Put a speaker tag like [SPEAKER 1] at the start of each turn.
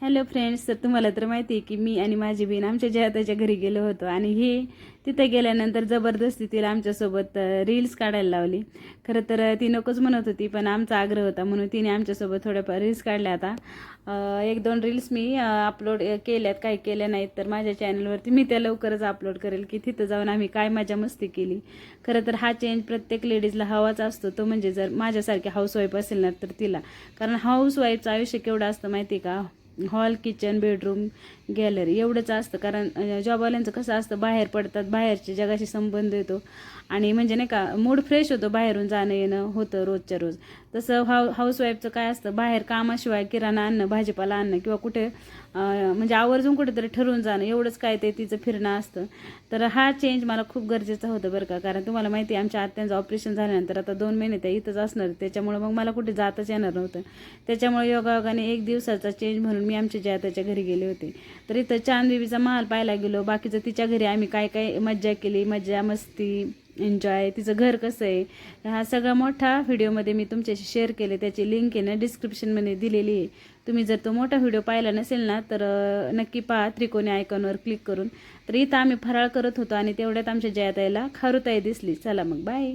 [SPEAKER 1] Hello friends, तर तुम्हाला तर माहिती आहे की मी आणि माझी बहीण आमच्या जयाताच्या घरी गेलो होतो आणि ही तिथे गेल्यानंतर जबरदस्ती तिला आमच्यासोबत रील्स काढायला लावली. खरं तर ती नकोच म्हणत होती, पण आमचा आग्रह होता म्हणून तिने आमच्यासोबत थोड्याफार रील्स काढल्या. आता एक दोन रील्स मी अपलोड केल्यात, काही केल्या नाहीत तर माझ्या चॅनलवरती मी त्या लवकरच अपलोड करेल की तिथं जाऊन आम्ही काय मजा मस्ती केली. खरं तर हा चेंज प्रत्येक लेडीजला हवाच असतो, तो म्हणजे जर माझ्यासारखी हाऊसवाईफ असेल ना तर तिला. कारण हाऊसवाईफचं आयुष्य केवढं असतं माहिती आहे का? हॉल, किचन, बेडरूम, गॅलरी एवढंच असतं. कारण जॉबवाल्यांचं कसं असतं, बाहेर पडतात, बाहेरच्या जगाशी संबंध येतो आणि म्हणजे नाही का मूड फ्रेश होतो, बाहेरून जाणं येणं होतं रोजच्या रोज. तसं हाऊसवाईफचं काय असतं, बाहेर कामाशिवाय किराणा आणणं, भाजीपाला आणणं किंवा कुठे म्हणजे आवर्जून कुठेतरी ठरवून जाणं एवढंच काय ते तिचं फिरणं असतं. तर हा चेंज मला खूप गरजेचा होता बरं का. कारण तुम्हाला माहिती आहे आमच्या आत्यांचं ऑपरेशन झाल्यानंतर आता 2 महिने त्या इथंच असणार, त्याच्यामुळं मग मला कुठे जातच येणार नव्हतं. त्याच्यामुळे योगायोगाने एक दिवसाचा चेंज म्हणून मी आमच्या जयाताच्या घरी गेले होते. तर इथं चांदबीबीचा महाल पाहायला गेलो. बाकीचं तिच्या घरी आम्ही काय काय मज्जा केली, मज्जा मस्ती एन्जॉय, तिचं घर कसं आहे हा सगळा मोठा व्हिडिओमध्ये मी तुमच्याशी शेअर केले. त्याची लिंक आहे ना डिस्क्रिप्शनमध्ये दिलेली आहे. तुम्ही जर तो मोठा व्हिडिओ पाहिला नसेल ना तर नक्की पहा त्रिकोणी आयकॉनवर क्लिक करून. तर इथं आम्ही फराळ करत होतो आणि तेवढ्यात आमच्या जयाताईला खारुताई दिसली. चला मग बाय.